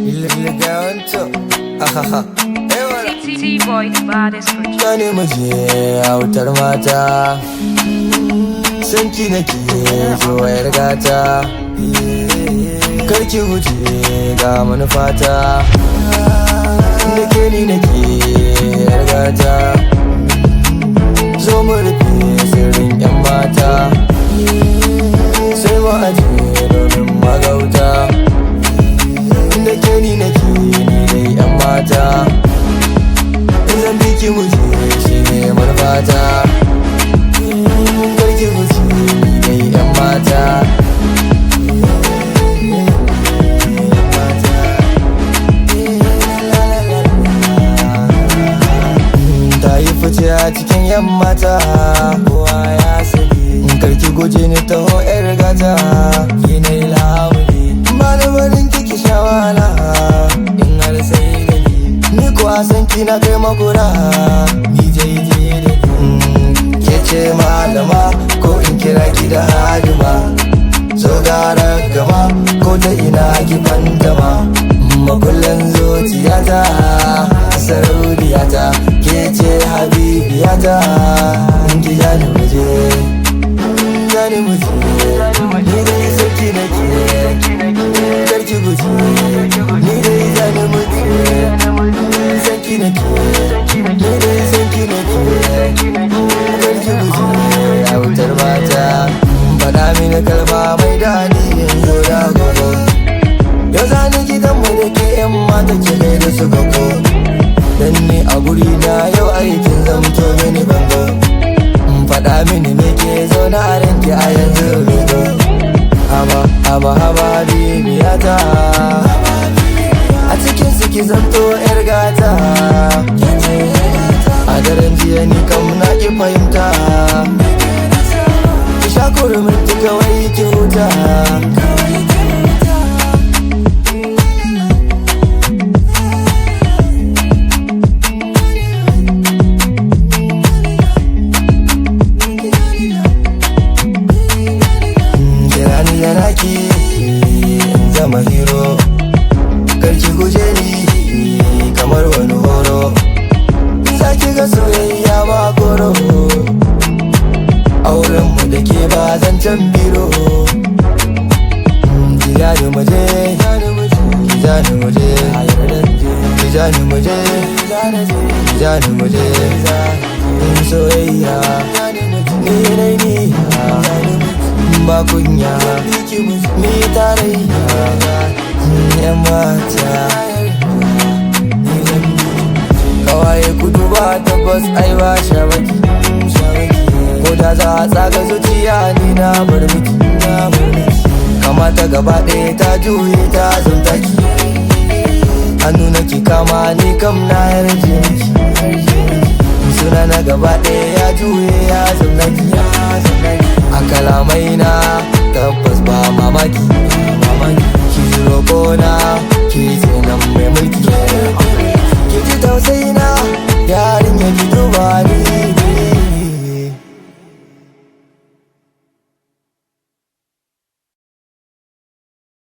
Legato, ahaha. T-Boy, the baddest country. Gane muje a wutar mata, sanki nake zuwa yar gata. Karki guje ga manufata, da ke ni nake yar gata. Zo mu rufe sirrin 'yan mata, sai mu aje domin magauta. Da ke ni nake ni dai 'yan mata, zan biki muje shi ne manufata. Karki guje ni dai 'yan mata. Ta yi fice a cikin 'yan mata, kowa ya sani. Karki guje ni taho 'yar gata, ki na yi labari. Ba da barin kiki shawara in har sai da ni ko a san ki na kai makura, ni jaije da ni. Ke ce malama ko in kira ki da hadima, zo gara gama ko ta ina ki fantama. Makullan zuciyata, sarauniyata, ke ce habibiyata. Ki jani muje, jani muje, ni dai sarki nake. Karki guje, ni dai jani muje, sarki nake. Ni dai sarki nake. Karki guje a wutar mata, faɗa mini kalma mai daɗi yanzu da gobe. Yau zani gidanmu da ke 'yan mata ke gaida su gago. Dan ni a guri na yau aikin zamto mini bango. Faɗa mini me ke zaune a ranki a yanzu rigo. Haba, haba, haba bibiyata, a cikin su ki zanto 'yar gata. A daren jiya ni kam na ki fahimta, ki sha kurumin ki kawai ki huta. Ki in zama hero, karki guje ni kamar wani horo. Za ki ga soyayya ba koro, aurenmu da ke ba zancen biro. Ki jani muje, ki jani muje, ki jani muje, ki jani muje. In soyayya ni nai niya, ba kunya ni tarayya. 'Yan mata kawaye kudu ba tabbas ai ba shabaki. Ko da za a tsaga zuciya ni na bar miki. Kamata gaba ɗaya ta juye ta zantaki, hannu na ki kama ni kam na yarje miki. Suna na gaba ɗaya ya juye ya zantaki. A kalamai na tabbas ba mamaki, ki zuro kona ki ce nan mai mulki.